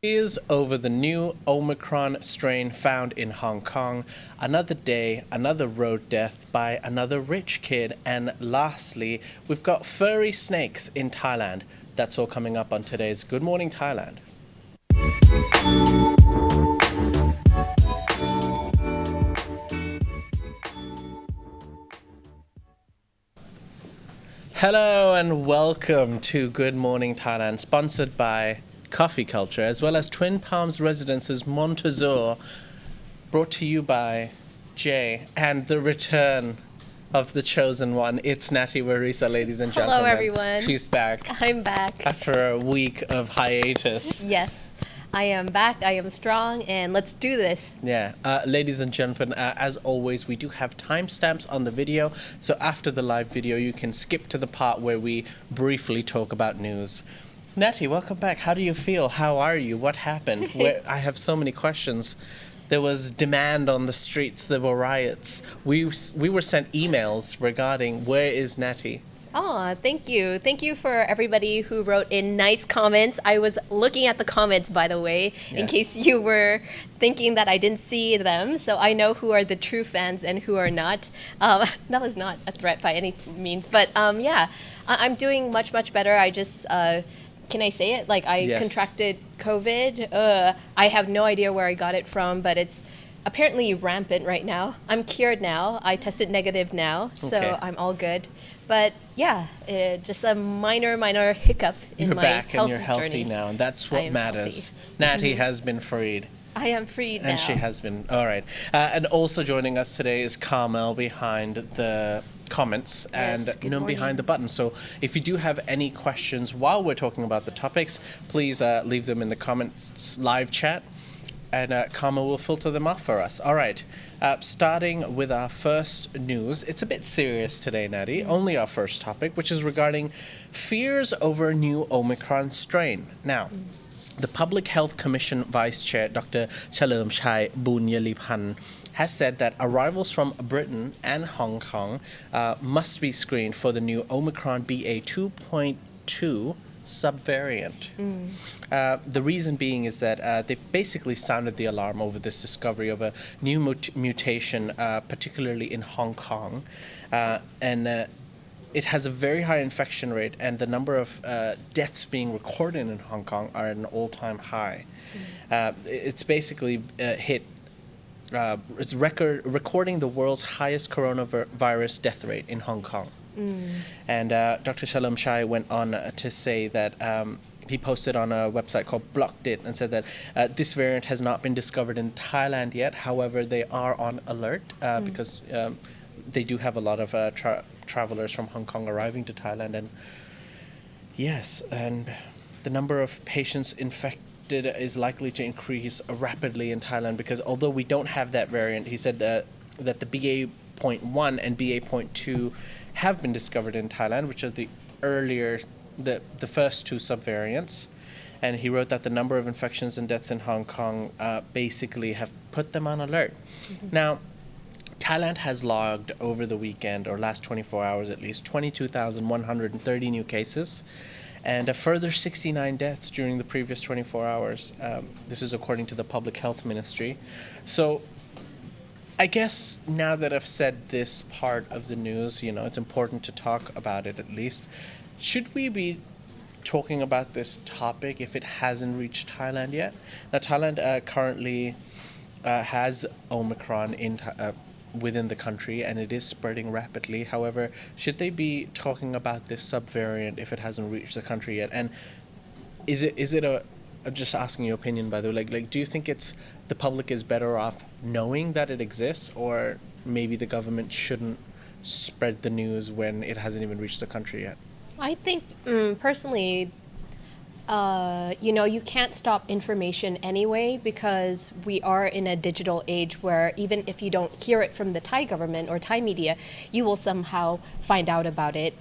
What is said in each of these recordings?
Is over the new Omicron strain found in Hong Kong, another day, another road death by another rich kid, and lastly, we've got furry snakes in Thailand. That's all coming up on today's Good Morning Thailand. Hello and welcome to Good Morning Thailand, sponsored by Coffee Culture, as well as Twin Palms Residences Montezor, brought to you by Jay, and the return of the chosen one. It's Natty Warisa, ladies and gentlemen. Hello, everyone. She's back. I'm back. After a week of hiatus. Yes, I am back. I am strong, and let's do this. Yeah. Ladies and gentlemen, as always, we do have timestamps on the video, so after the live video, you can skip to the part where we briefly talk about news. Natty, welcome back. How do you feel? How are you? What happened? I have so many questions. There was demand on the streets. There were riots. We were sent emails regarding where is Natty? Oh, thank you. Thank you for everybody who wrote in nice comments. I was looking at the comments, by the way, in case you were thinking that I didn't see them. So I know who are the true fans and who are not. That was not a threat by any means. But yeah, I'm doing much, much better. I just... can I say it? Like, I contracted COVID. I have no idea where I got it from, but it's apparently rampant right now. I'm cured now. I tested negative now, so I'm all good. But yeah, just a minor hiccup in my health journey. You're back and you're healthy now, and that's what matters. Natty has been freed. I am freed now. And she has been. All right. And also joining us today is Carmel behind the comments and Num behind the button. So if you do have any questions while we're talking about the topics, please leave them in the comments live chat, and Carmel will filter them off for us. All right. Starting with our first news. It's a bit serious today, Natty. Only our first topic, which is regarding fears over new Omicron strain. Now, the Public Health Commission Vice Chair, Dr. Chalermchai Boonyaleephan, has said that arrivals from Britain and Hong Kong must be screened for the new Omicron BA.2.2 subvariant. The reason being is that they've basically sounded the alarm over this discovery of a new mutation, particularly in Hong Kong. And it has a very high infection rate, and the number of deaths being recorded in Hong Kong are at an all-time high. It's basically it's recording the world's highest coronavirus death rate in Hong Kong. And Dr. Chalermchai went on to say that he posted on a website called Blocked It and said that this variant has not been discovered in Thailand yet. However, they are on alert because they do have a lot of travelers from Hong Kong arriving to Thailand. And yes, and the number of patients infected is likely to increase rapidly in Thailand because although we don't have that variant, he said that the BA.1 and BA.2 have been discovered in Thailand, which are the first two subvariants. And he wrote that the number of infections and deaths in Hong Kong basically have put them on alert. Now, Thailand has logged over the weekend, or last 24 hours at least, 22,130 new cases and a further 69 deaths during the previous 24 hours. This is according to the Public Health Ministry. So I guess now that I've said this part of the news, it's important to talk about it at least. Should we be talking about this topic if it hasn't reached Thailand yet? Now, Thailand currently has Omicron within the country, and it is spreading rapidly. However, should they be talking about this subvariant if it hasn't reached the country yet? And is it I'm just asking your opinion, by the way, like do you think the public is better off knowing that it exists, or maybe the government shouldn't spread the news when it hasn't even reached the country yet? I think personally, you can't stop information anyway because we are in a digital age where even if you don't hear it from the Thai government or Thai media, you will somehow find out about it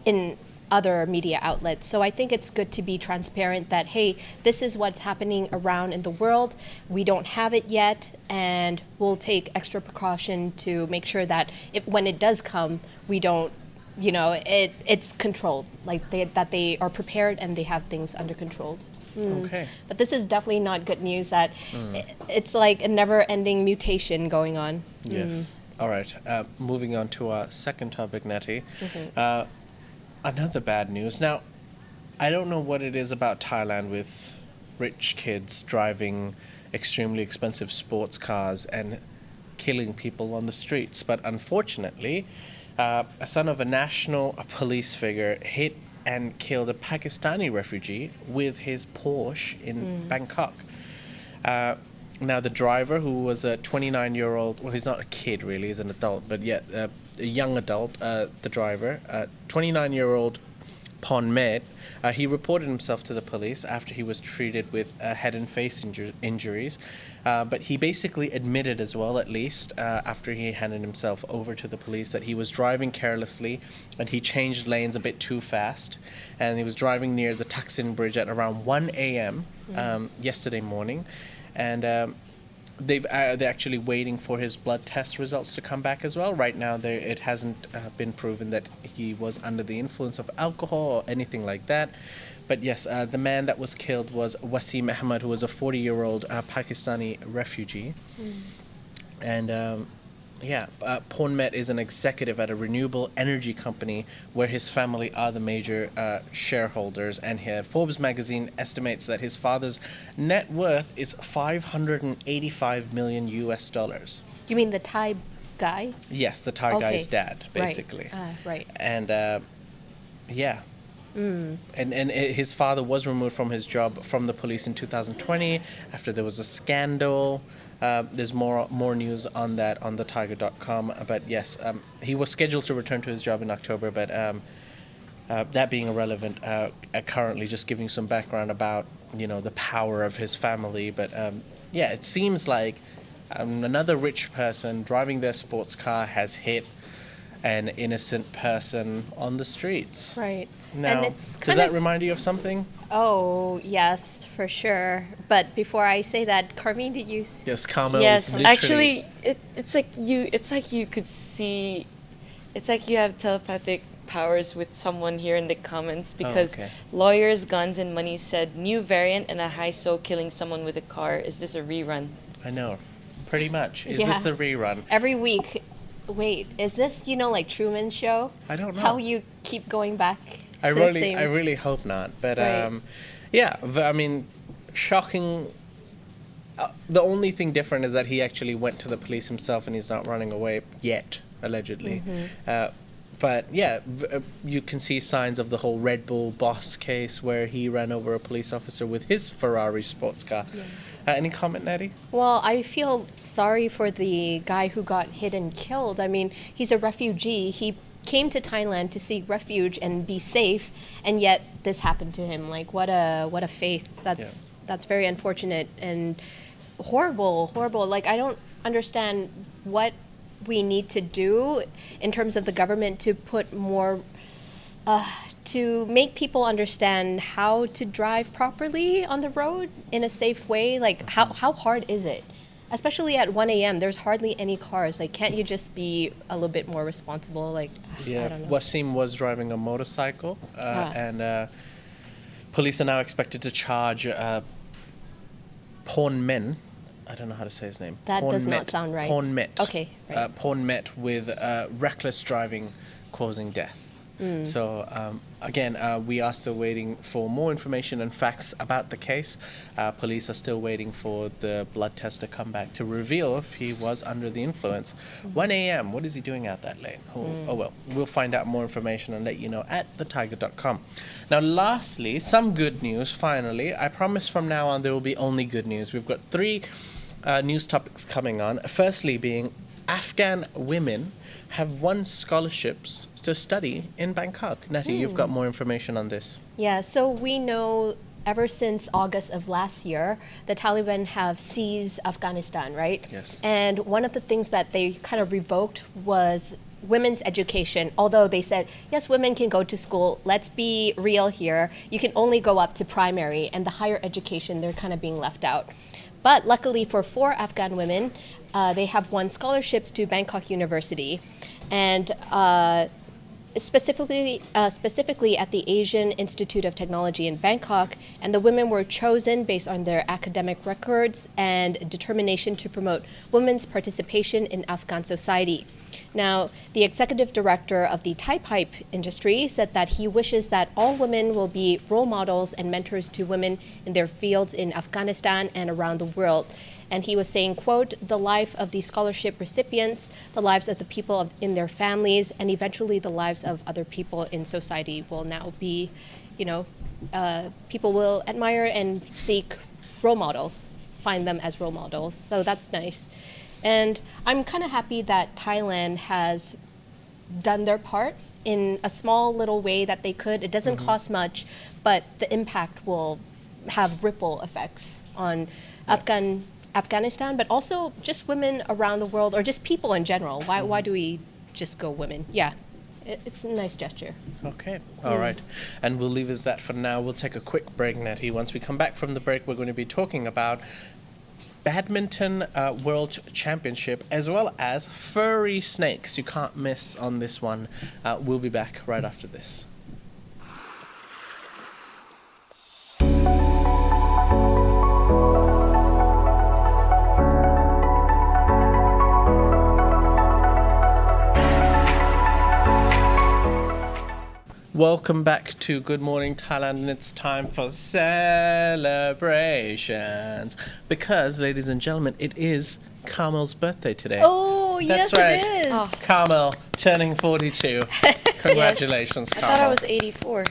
in other media outlets. So I think it's good to be transparent that, hey, this is what's happening around in the world. We don't have it yet, and we'll take extra precaution to make sure that when it does come, we don't, it's controlled, like that they are prepared and they have things under control. Okay. But this is definitely not good news that it's like a never-ending mutation going on. Yes. All right. Moving on to our second topic, Nettie. Another bad news. Now, I don't know what it is about Thailand with rich kids driving extremely expensive sports cars and killing people on the streets, but unfortunately, a son of a national police figure hit and killed a Pakistani refugee with his Porsche in Bangkok. Now, the driver, who was a 29-year-old, well, he's not a kid really, he's an adult, but yet a young adult, the driver, 29-year-old Ponmet, he reported himself to the police after he was treated with head and face injuries. But he basically admitted as well, at least, after he handed himself over to the police, that he was driving carelessly and he changed lanes a bit too fast. And he was driving near the Taksin Bridge at around 1 a.m. Yesterday morning. And they're actually waiting for his blood test results to come back as well. Right now, it hasn't been proven that he was under the influence of alcohol or anything like that. But yes, the man that was killed was Wasim Ahmad, who was a 40-year-old Pakistani refugee. And Ponmet is an executive at a renewable energy company where his family are the major shareholders. And here, Forbes magazine estimates that his father's net worth is $585 million US. You mean the Thai guy? Yes, the Thai guy's dad, basically. Right. And And his father was removed from his job from the police in 2020 after there was a scandal. There's more news on that on the Thaiger.com. But yes, he was scheduled to return to his job in October, but that being irrelevant, currently just giving some background about, the power of his family. But it seems like another rich person driving their sports car has hit an innocent person on the streets. Right. Now, and it's does that remind you of something? Oh, yes, for sure. But before I say that, Carmine, did you... Yes, Carmel. Yes, actually, it's like you could see, it's like you have telepathic powers with someone here in the comments, because lawyers, guns, and money said new variant and a high soul killing someone with a car. Is this a rerun? I know, pretty much. Is this a rerun? Every week. Wait, is this, like Truman Show? I don't know. How you keep going back I really hope not. But I mean, shocking. The only thing different is that he actually went to the police himself and he's not running away yet, allegedly. But yeah, you can see signs of the whole Red Bull boss case where he ran over a police officer with his Ferrari sports car. Yeah. Any comment, Natty? Well, I feel sorry for the guy who got hit and killed. I mean, he's a refugee. He came to Thailand to seek refuge and be safe, and yet this happened to him. Like, what a faith. That's very unfortunate and horrible. Like, I don't understand what we need to do in terms of the government to put more to make people understand how to drive properly on the road in a safe way. Like, how hard is it? Especially at 1 a.m., there's hardly any cars. Like, can't you just be a little bit more responsible? Like, I don't know. Wasim was driving a motorcycle, and police are now expected to charge Ponmet. I don't know how to say his name. That does not sound right. Ponmet. Okay. Right. Ponmet with reckless driving causing death. So again, we are still waiting for more information and facts about the case. Police are still waiting for the blood test to come back to reveal if he was under the influence. 1 a.m. What is he doing out that late? Oh well, we'll find out more information and let you know at thetiger.com. Now, lastly, some good news. Finally, I promise from now on there will be only good news. We've got 3 news topics coming on. Firstly, being Afghan women have won scholarships to study in Bangkok. Natty, you've got more information on this. Yeah, so we know ever since August of last year, the Taliban have seized Afghanistan, right? Yes. And one of the things that they kind of revoked was women's education. Although they said, yes, women can go to school. Let's be real here. You can only go up to primary, and the higher education, they're kind of being left out. But luckily for 4 Afghan women, they have won scholarships to Bangkok University. And specifically at the Asian Institute of Technology in Bangkok, and the women were chosen based on their academic records and determination to promote women's participation in Afghan society. Now, the executive director of the Thai pipe industry said that he wishes that all women will be role models and mentors to women in their fields in Afghanistan and around the world. And he was saying, quote, the life of the scholarship recipients, the lives of the people in their families, and eventually the lives of other people in society will now be, people will admire and seek role models, find them as role models. So that's nice. And I'm kind of happy that Thailand has done their part in a small little way that they could. It doesn't cost much, but the impact will have ripple effects on Afghanistan, but also just women around the world, or just people in general. Why do we just go women? Yeah, it's a nice gesture. Okay, all right. And we'll leave it at that for now. We'll take a quick break, Nettie. Once we come back from the break, we're going to be talking about badminton world championship as well as furry snakes. You can't miss on this one. We'll be back right after this. Welcome back to Good Morning Thailand, and it's time for celebrations because, ladies and gentlemen, it is Carmel's birthday today. Oh, That's yes, right. it is. Oh. Carmel turning 42. Congratulations, I Carmel. thought I was 84.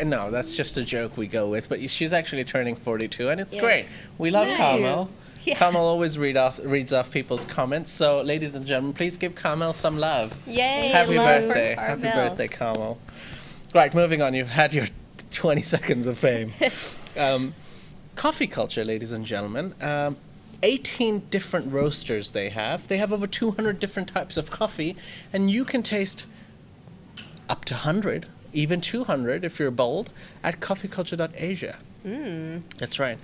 No, that's just a joke we go with, but she's actually turning 42, and it's Yes. great. We love Nice. Carmel. Yeah. Carmel always reads off people's comments. So, ladies and gentlemen, please give Carmel some love. Yay, Happy love birthday. for Happy Carmel. birthday, Carmel. Right, moving on. You've had your 20 seconds of fame. Coffee culture, ladies and gentlemen. 18 different roasters they have. They have over 200 different types of coffee, and you can taste up to 100, even 200 if you're bold, at coffeeculture.asia. That's right.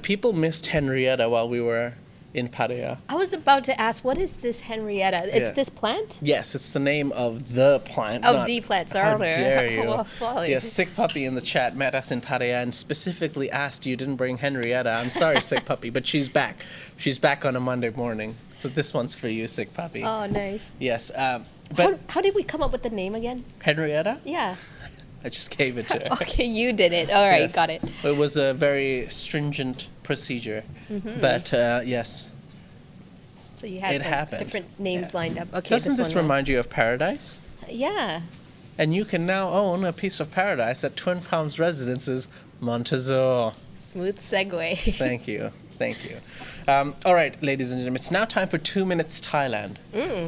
People missed Henrietta while we were in Pattaya. I was about to ask, what is this Henrietta? It's Yeah. this plant? Yes, it's the name of the plant. Oh, not- the plant, How sorry. dare you? Well, sorry. Yes, Sick Puppy in the chat met us in Pattaya and specifically asked you didn't bring Henrietta. I'm sorry, Sick Puppy, but she's back. She's back on a Monday morning. So this one's for you, Sick Puppy. Oh, nice. Yes, but How did we come up with the name again? Henrietta, Yeah. I just gave it to her. Okay, you did it. All right, Yes. got it. It was a very stringent procedure, but yes. So you had It happened. different names Yeah. lined up. Okay, Doesn't this this one. remind you of paradise? Yeah. And you can now own a piece of paradise at Twin Palms Residences, Montezor. Smooth segue. Thank you. Thank you. All right, ladies and gentlemen, it's now time for 2 Minutes Thailand.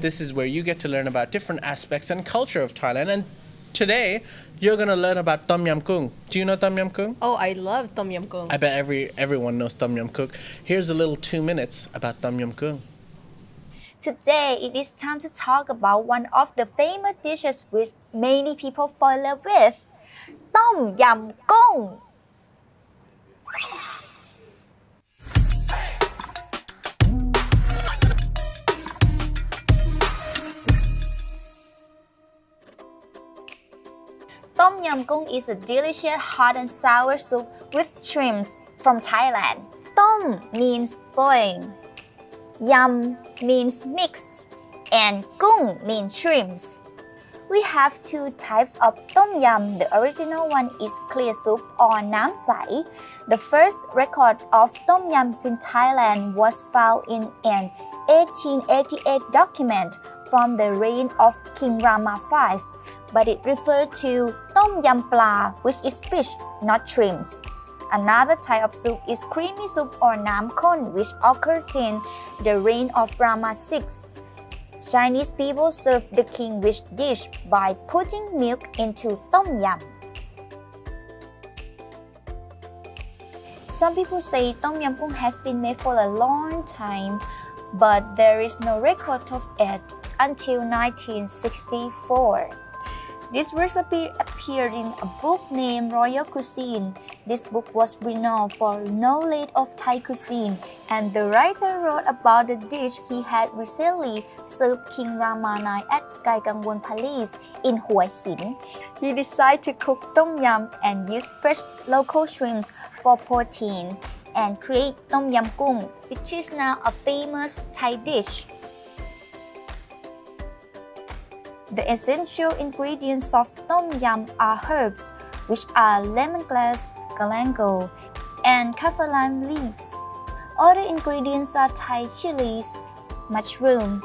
This is where you get to learn about different aspects and culture of Thailand. And today, you're going to learn about Tom Yam Goong. Do you know Tom Yam Goong? Oh, I love Tom Yum Goong. I bet everyone knows Tom Yam Goong. Here's a little 2 minutes about Tom Yam Goong. Today, it is time to talk about one of the famous dishes which many people fall in love with, Tom Yam Goong. Tom Yam Goong is a delicious hot and sour soup with shrimps from Thailand. Tom means boiling. Yam means mix, and Goong means shrimps. We have two types of Tom Yam. The original one is clear soup or Nam Sai. The first record of Tom Yams in Thailand was found in an 1888 document from the reign of King Rama V, but it referred to Tom Yam Pla, which is fish, not shrimps. Another type of soup is creamy soup or Nam Khon, which occurred in the reign of Rama VI. Chinese people serve the king with dish by putting milk into Tom Yam. Some people say Tom Yam Goong has been made for a long time, but there is no record of it until 1964. This recipe appeared in a book named Royal Cuisine. This book was renowned for knowledge of Thai cuisine, and the writer wrote about the dish he had recently served King Rama IX at Kai Kangwon Palace in Hua Hin. He decided to cook tom yum and use fresh local shrimps for protein and create tom yum gung, which is now a famous Thai dish. The essential ingredients of tom yum are herbs, which are lemongrass, galangal, and kaffir lime leaves. Other ingredients are Thai chilies, mushroom,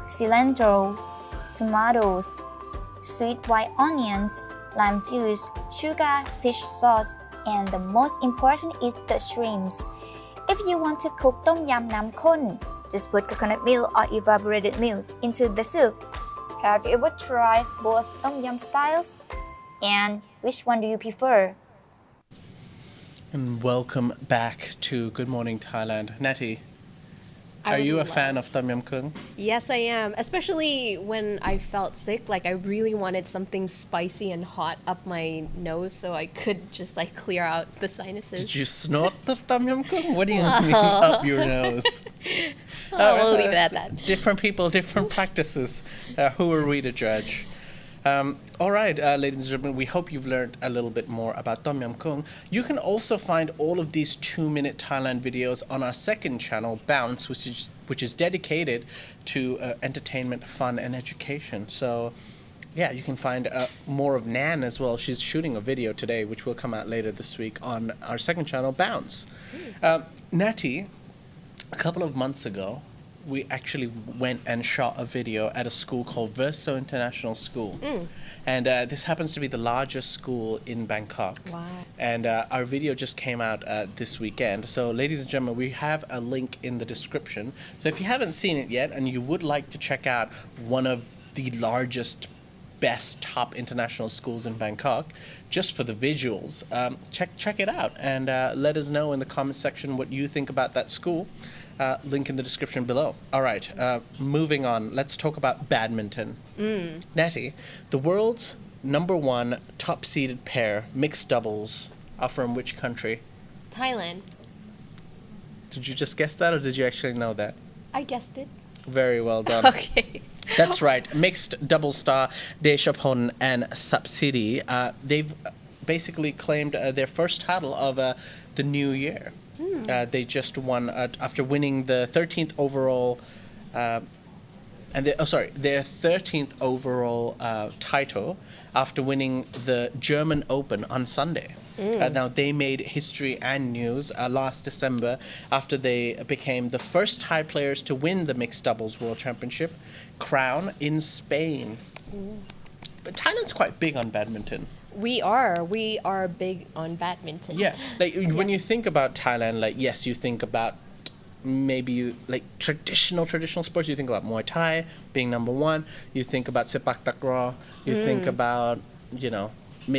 cilantro, tomatoes, sweet white onions, lime juice, sugar, fish sauce, and the most important is the shrimps. If you want to cook tom yum nam khon, just put coconut milk or evaporated milk into the soup. Have you ever tried both tom yum styles? And which one do you prefer? And welcome back to Good Morning Thailand. Natty, are you a fan of Tom Yum Kung? Yes, I am. Especially when I felt sick. Like I really wanted something spicy and hot up my nose so I could just like clear out the sinuses. Did you snort the Tom Yum Kung? What do you mean up your nose? We'll leave it at that. Different people, different practices. Who are we to judge? All right, ladies and gentlemen, we hope you've learned a little bit more about Tom Yum Kung. You can also find all of these 2-minute Thailand videos on our second channel, Bounce, which is dedicated to entertainment, fun, and education. So, yeah, you can find more of Nan as well. She's shooting a video today, which will come out later this week on our second channel, Bounce. Natty, a couple of months ago, we actually went and shot a video at a school called Verso International School. And this happens to be the largest school in Bangkok. Wow. And our video just came out this weekend. So ladies and gentlemen, we have a link in the description. So if you haven't seen it yet and you would like to check out one of the largest, best top international schools in Bangkok, just for the visuals, check it out and let us know in the comment section what you think about that school. Link in the description below. All right, moving on. Let's talk about badminton. Natty, the world's #1 top-seeded pair, mixed doubles, are from which country? Thailand. Did you just guess that, or did you actually know that? I guessed it. Very well done. Okay. That's right. Mixed double star Deshapon and Subsidy. They've basically claimed their first title of the new year. They just won after winning the 13th overall, their 13th overall title after winning the German Open on Sunday. Now they made history and news last December after they became the first Thai players to win the mixed doubles world championship crown in Spain. But Thailand's quite big on badminton. We are big on badminton. Yeah, like when you think about Thailand, like yes, you think about maybe like traditional sports. You think about Muay Thai being #1. You think about sepak takraw. You think about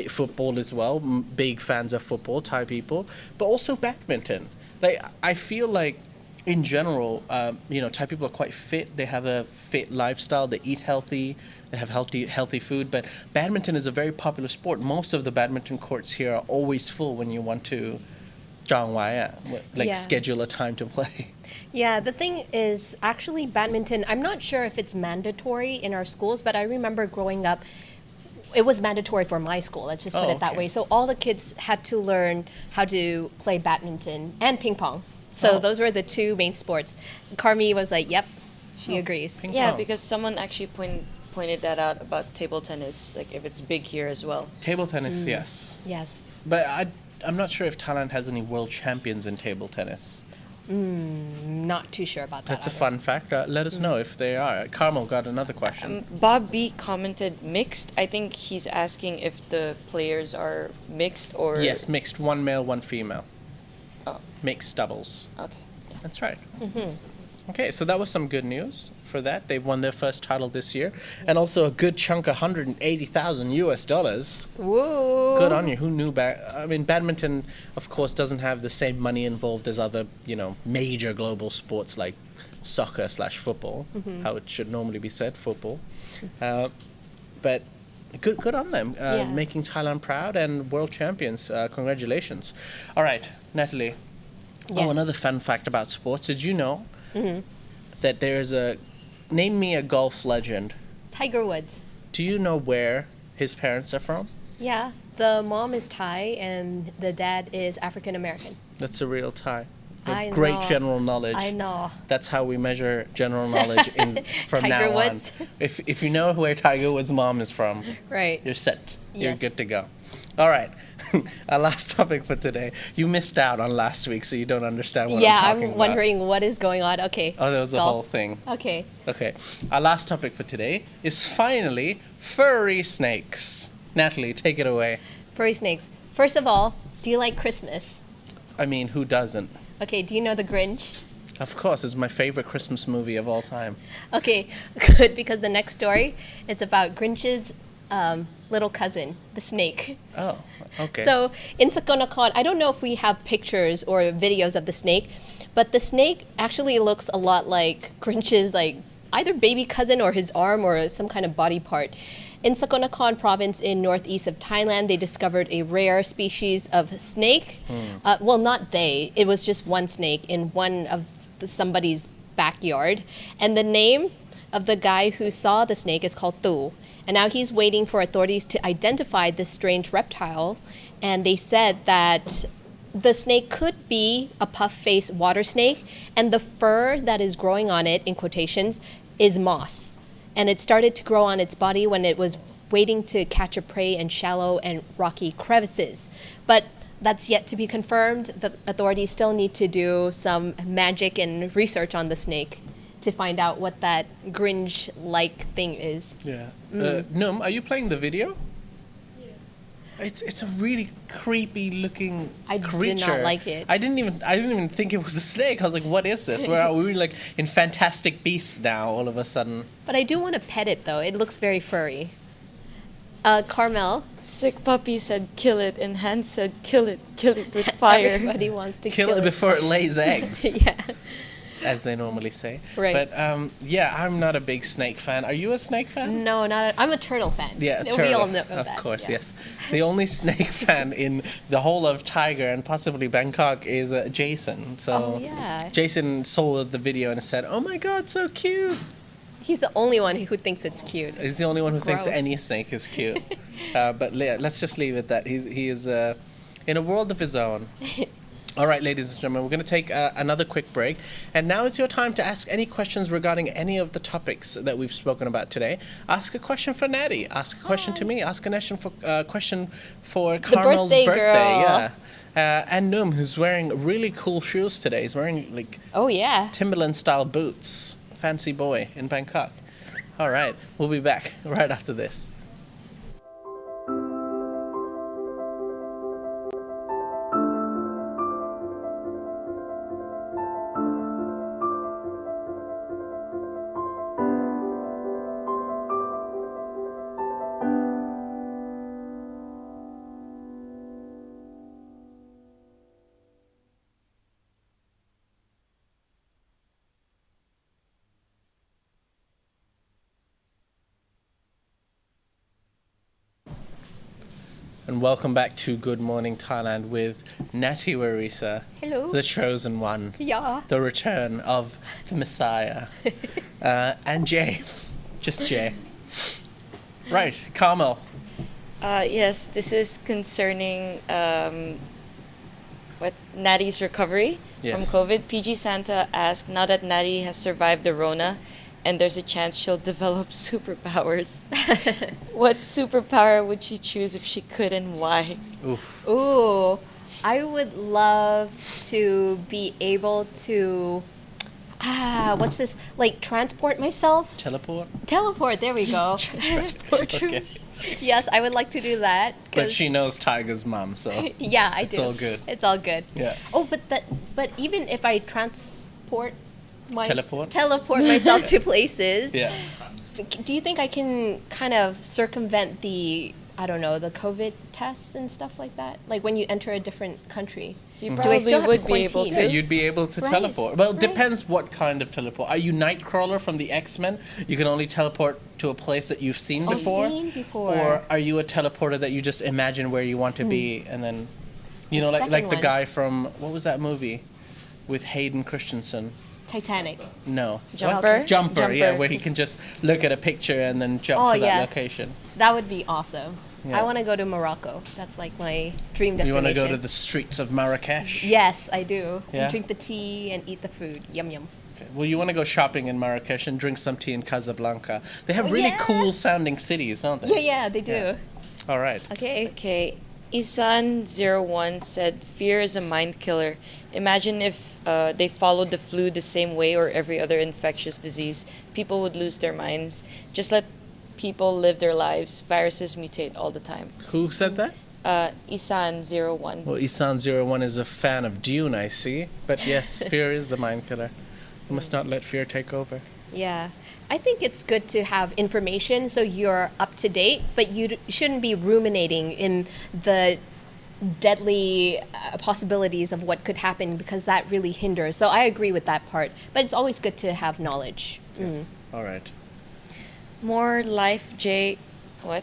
football as well. Big fans of football, Thai people, but also badminton. Like I feel like in general, Thai people are quite fit. They have a fit lifestyle. They eat healthy. They have healthy food. But badminton is a very popular sport. Most of the badminton courts here are always full when you want to schedule a time to play. Yeah, the thing is actually badminton, I'm not sure if it's mandatory in our schools, but I remember growing up, it was mandatory for my school, let's just put it that way. So all the kids had to learn how to play badminton and ping pong. So those were the 2 main sports. Carmi was like, yep, she agrees. Yeah, because someone actually pointed that out about table tennis, like if it's big here as well. Table tennis, yes. Yes. But I'm not sure if Thailand has any world champions in table tennis. Not too sure about that. That's a fun fact. Let us know if they are. Carmel got another question. Bob B commented mixed. I think he's asking if the players are mixed or... Yes, mixed. 1 male, 1 female. Oh. Mixed doubles. Okay. Yeah. That's right. Okay, so that was some good news for that. They've won their first title this year. And also a good chunk of $180,000. Whoa. Good on you. Who knew badminton, of course, doesn't have the same money involved as other, major global sports like soccer/football, how it should normally be said, football. But Good on them. Making Thailand proud and world champions. Congratulations. All right, Natalie. Yes. Oh, another fun fact about sports. Did you know that there's name me a golf legend. Tiger Woods. Do you know where his parents are from? Yeah, the mom is Thai and the dad is African American. That's a real Thai. I Great know. general knowledge. I know. That's how we measure general knowledge from Tiger now Woods. on. If you know where Tiger Woods' mom is from, Right. you're set. You're Yes. good to go. All right. Our last topic for today. You missed out on last week, so you don't understand what I'm talking about. I'm wondering what is going on. Okay. Oh, there was a Golf. whole thing. Okay. Okay. Our last topic for today is finally furry snakes. Natalie, take it away. Furry snakes. First of all, do you like Christmas? I mean, who doesn't? Okay, do you know The Grinch? Of course, it's my favorite Christmas movie of all time. Okay, good, because the next story, it's about Grinch's little cousin, the snake. Oh, okay. So in Sakonakon, I don't know if we have pictures or videos of the snake, but the snake actually looks a lot like Grinch's either baby cousin or his arm or some kind of body part. In Sakonakon province in northeast of Thailand, they discovered a rare species of snake. Well, not they. It was just one snake in one of somebody's backyard. And the name of the guy who saw the snake is called Tu. And now he's waiting for authorities to identify this strange reptile. And they said that the snake could be a puff-faced water snake, and the fur that is growing on it, in quotations, is moss. And it started to grow on its body when it was waiting to catch a prey in shallow and rocky crevices. But that's yet to be confirmed. The authorities still need to do some magic and research on the snake to find out what that Grinch-like thing is. Yeah. Num, are you playing the video? Yeah. It's a really creepy looking creature. I did not like it. I didn't even think it was a snake. I was like, what is this? Where are we like in Fantastic Beasts now all of a sudden? But I do want to pet it though. It looks very furry. Carmel. Sick Puppy said kill it, and Hans said kill it with fire. Everybody wants to Kill it before it lays eggs. Yeah. As they normally say. Right. But yeah, I'm not a big snake fan. Are you a snake fan? No, I'm a turtle fan. Yeah, We turtle. all know that. Of course, yeah. yes. The only snake fan in the whole of Thaiger and possibly Bangkok is Jason. So Oh, yeah. Jason saw the video and said, "Oh my God, so cute." He's the only one who thinks it's cute. He's the only one who thinks Gross. any snake is cute. But yeah, let's just leave it that he is in a world of his own. All right, ladies and gentlemen, we're going to take another quick break. And now is your time to ask any questions regarding any of the topics that we've spoken about today. Ask a question for Natty. Ask a question to me. Ask a question for Carmel's birthday girl. Yeah. And Noom, who's wearing really cool shoes today. He's wearing like Oh, yeah. Timberland-style boots. Fancy boy in Bangkok. All right, we'll be back right after this. And welcome back to Good Morning Thailand with Natty Warisa, Hello. the chosen one, Yeah. the return of the Messiah, and Jay, just Jay. Right, Carmel. Yes, this is concerning Natty's recovery from Yes. COVID. PG Santa asked, now that Natty has survived the Rona and there's a chance she'll develop superpowers, what superpower would she choose if she could, and why? Oof. Ooh, I would love to be able to, what's this? Like transport myself? Teleport? Teleport, there we go. Okay. Yes, I would like to do that. But 'cause- she knows Tiger's mom, so yeah, I do. it's all good. It's all good. Yeah. Oh, but even if I teleport myself to places, Yeah. do you think I can kind of circumvent the, I don't know, the COVID tests and stuff like that? Like when you enter a different country. You Do I probably still have would to be able quarantine? Yeah, to. you'd be able to Right, teleport. Well, it right. depends what kind of teleport. Are you Nightcrawler from the X-Men? You can only teleport to a place that you've seen Oh, before. seen before. Or are you a teleporter that you just imagine where you want to be and then, you The know, like second the one. guy from, what was that movie with Hayden Christensen? Titanic. No. Jumper? What? Jumper, yeah, Jumper. where he can just look at a picture and then jump Oh, to that yeah. location. That would be awesome. Yeah. I want to go to Morocco. That's like my dream You destination. want to go to the streets of Marrakesh? Yes, I do. Yeah? And drink the tea and eat the food. Yum yum. Okay. Well, you want to go shopping in Marrakesh and drink some tea in Casablanca. They have really Yeah. cool sounding cities, don't they? Yeah, they do. Yeah. All right. Okay. Okay. Isan01 said, fear is a mind killer. Imagine if they followed the flu the same way or every other infectious disease. People would lose their minds. Just let people live their lives. Viruses mutate all the time. Who said that? Isan01. Well, Isan01 is a fan of Dune, I see. But yes, fear is the mind killer. You must not let fear take over. Yeah. I think it's good to have information so you're up to date, but you shouldn't be ruminating in the deadly possibilities of what could happen because that really hinders. So I agree with that part, but it's always good to have knowledge. All right. More Life J. What?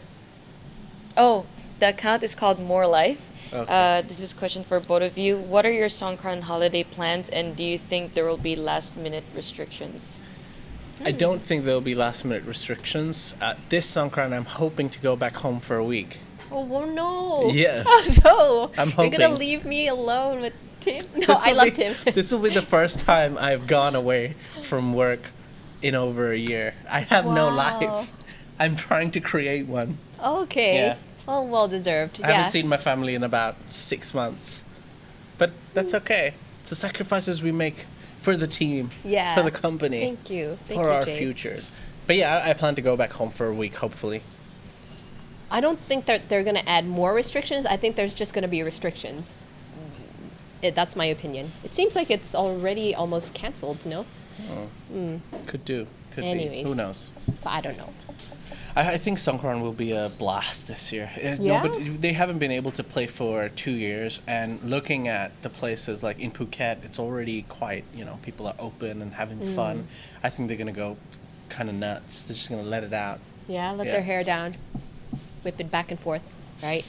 Oh, the account is called More Life. Okay. This is a question for both of you. What are your Songkran holiday plans, and do you think there will be last-minute restrictions? I don't think there'll be last minute restrictions. This Songkran, I'm hoping to go back home for a week. Oh, well, no. Yeah. Oh, no. I'm You're going to hoping. leave me alone with Tim? No, This I will love be- Tim. This will be the first time I've gone away from work in over a year. I have no Wow. life. I'm trying to create one. Okay. Yeah. Well deserved. I haven't seen my family in about 6 months. But that's okay. It's the sacrifices we make for the team, Yeah. for the company, Thank you. Thank for you, our Jay. futures. But yeah, I plan to go back home for a week, hopefully. I don't think that they're going to add more restrictions. I think there's just going to be restrictions. That's my opinion. It seems like it's already almost canceled, no? Could do. Could Anyways. be. Who knows? But I don't know. I think Songkran will be a blast this year. Yeah? No, but they haven't been able to play for 2 years, and looking at the places like in Phuket, it's already quite, people are open and having fun. I think they're going to go kind of nuts. They're just going to let it out. Yeah, let Yeah. their hair down. Whip it back and forth, right?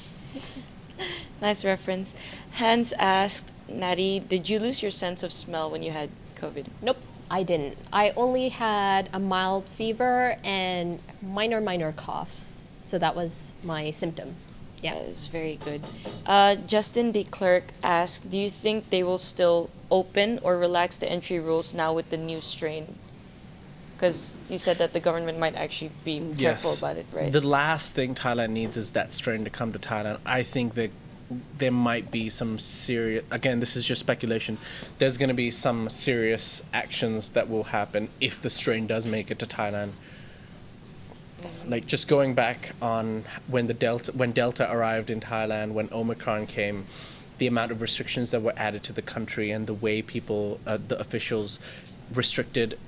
Nice reference. Hans asked, Natty, did you lose your sense of smell when you had COVID? Nope, I didn't. I only had a mild fever and minor coughs. So that was my symptom. Yeah. That is very good. Justin the clerk asked, do you think they will still open or relax the entry rules now with the new strain? Because you said that the government might actually be careful about it, right? The last thing Thailand needs is that strain to come to Thailand. I think that there might be some serious, again, this is just speculation, there's going to be some serious actions that will happen if the strain does make it to Thailand. Like just going back on when Delta arrived in Thailand, when Omicron came, the amount of restrictions that were added to the country and the way people, the officials restricted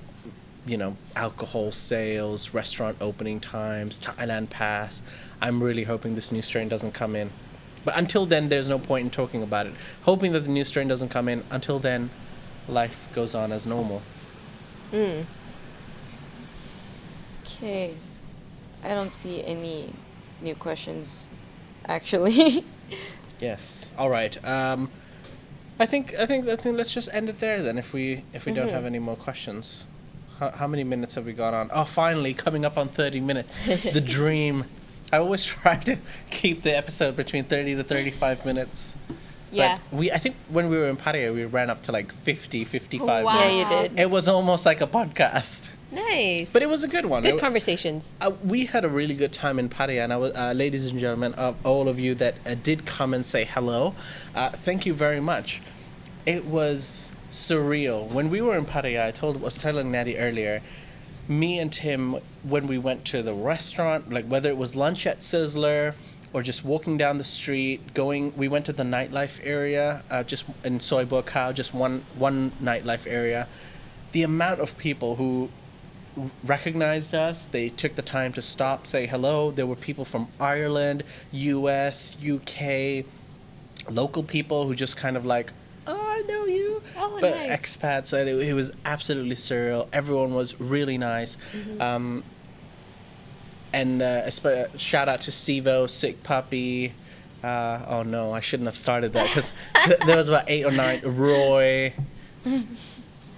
alcohol sales, restaurant opening times, Thailand Pass. I'm really hoping this new strain doesn't come in. But until then, there's no point in talking about it. Hoping that the new strain doesn't come in. Until then, life goes on as normal. Okay. I don't see any new questions, actually. Yes. All right. I think let's just end it there then. If we don't have any more questions. How many minutes have we gone on? Oh, finally, coming up on 30 minutes. The dream. I always try to keep the episode between 30 to 35 minutes. Yeah. But I think when we were in Pattaya, we ran up to like 50, 55 Wow. minutes. Yeah, you did. It was almost like a podcast. Nice. But it was a good one. Good conversations. We had a really good time in Pattaya, and I was, ladies and gentlemen, all of you that did come and say hello, thank you very much. It was surreal. When we were in Pattaya, I was telling Natty earlier, me and Tim, when we went to the restaurant, like whether it was lunch at Sizzler or just walking down the street, we went to the nightlife area, just in Soi Buakhao, Cow, just one nightlife area. The amount of people who recognized us, they took the time to stop, say hello. There were people from Ireland, US, UK, local people who just kind of like Oh, but nice. expats, and it was absolutely surreal. Everyone was really nice. And shout out to Steve-O, Sick Puppy. Oh no, I shouldn't have started that because there was about 8 or 9. Roy.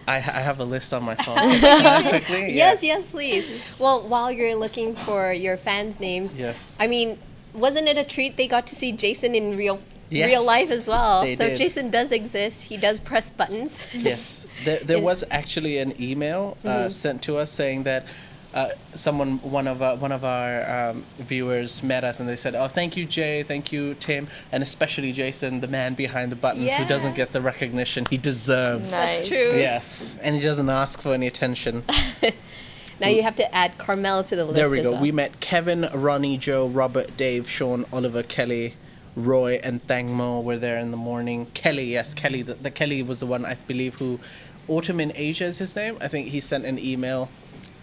I have a list on my phone. Can I quickly? Yes, please. Well, while you're looking for your fans' names, Yes. I mean, wasn't it a treat they got to see Jason in real Yes, life as well? they So did. Jason does exist. He does press buttons. Yes, there was actually an email sent to us saying that one of our viewers met us and they said, "Oh, thank you, Jay, thank you, Tim, and especially Jason, the man behind the buttons who doesn't get the recognition he deserves." Nice. That's true. Yes, and he doesn't ask for any attention. Now you have to add Carmel to the list. There we as go. well. We met Kevin, Ronnie, Joe, Robert, Dave, Sean, Oliver, Kelly, Roy, and Thangmo were there in the morning. Kelly, yes, Kelly. The Kelly was the one, I believe, who Autumn in Asia is his name. I think he sent an email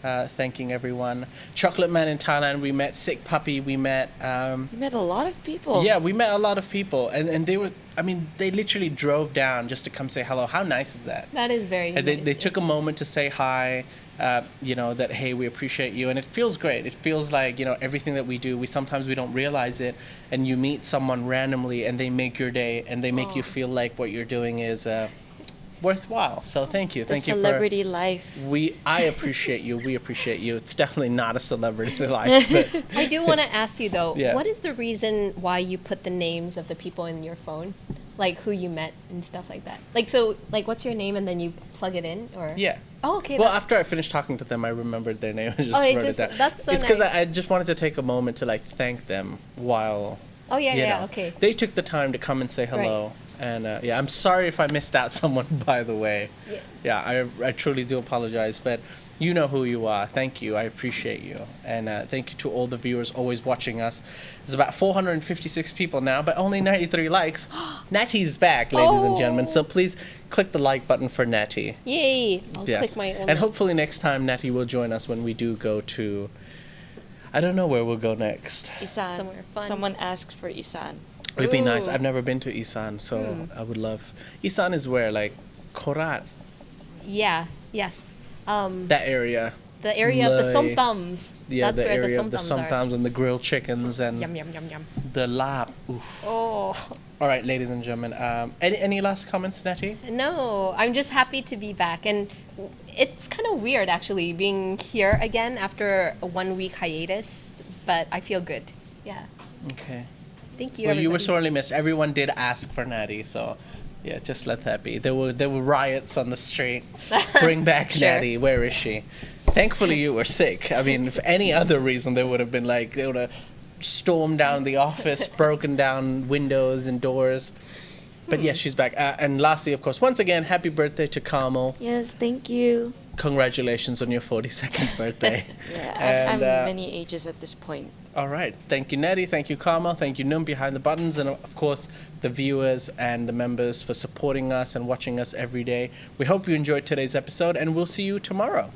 thanking everyone. Chocolate Man in Thailand, we met. Sick Puppy, we met. You met a lot of people. Yeah, we met a lot of people. And they were, I mean, they literally drove down just to come say hello. How nice is that? That is very And nice. they took a moment to say hi, that, hey, we appreciate you. And it feels great. It feels like, everything that we do, sometimes we don't realize it. And you meet someone randomly and they make your day and they make you feel like what you're doing is worthwhile. So thank you. The Thank you celebrity life. I appreciate you. We appreciate you. It's definitely not a celebrity life. But I do want to ask you though, Yeah. what is the reason why you put the names of the people in your phone? Like who you met and stuff like that. Like what's your name and then you plug it in or yeah. Oh, okay. Well, that's- after I finished talking to them, I remembered their name and just Oh, it wrote just- it down. that's so It's because nice. I just wanted to take a moment to thank them while. Oh yeah, you yeah, know, okay. They took the time to come and say hello. And I'm sorry if I missed out someone, by the way. Yeah, I truly do apologize, but you know who you are. Thank you. I appreciate you. And thank you to all the viewers always watching us. There's about 456 people now, but only 93 likes. Natty's back, ladies and gentlemen. So please click the like button for Natty. Yay! I'll Yes. click my own. And hopefully next time Natty will join us when we do go to... I don't know where we'll go next. Isan. Somewhere fun. Someone asked for Isan. It'd be nice. Ooh. I've never been to Isan, so I would love... Isan is where? Like Korat? Yeah. Yes. That area. The area of the Loi. somtams. Yeah, That's the where area the of the somtams are. somtams and the grilled chickens and Yum yum yum yum. the lap. Oof. Oh. All right, ladies and gentlemen. Any last comments, Natty? No, I'm just happy to be back, and it's kind of weird actually being here again after a 1-week hiatus, but I feel good. Yeah. Okay. Thank you. Well, you were everybody. sorely missed. Everyone did ask for Natty, so yeah, just let that be. There were riots on the street. Bring back Sure. Natty. Where is she? Thankfully, you were sick. I mean, for any other reason, they would have been they would have stormed down the office, broken down windows and doors. But yes, she's back. And lastly, of course, once again, happy birthday to Carmel. Yes, thank you. Congratulations on your 42nd birthday. Yeah, I'm And, many ages at this point. All right. Thank you, Nettie. Thank you, Carmel. Thank you, Num behind the buttons. And of course, the viewers and the members for supporting us and watching us every day. We hope you enjoyed today's episode, and we'll see you tomorrow.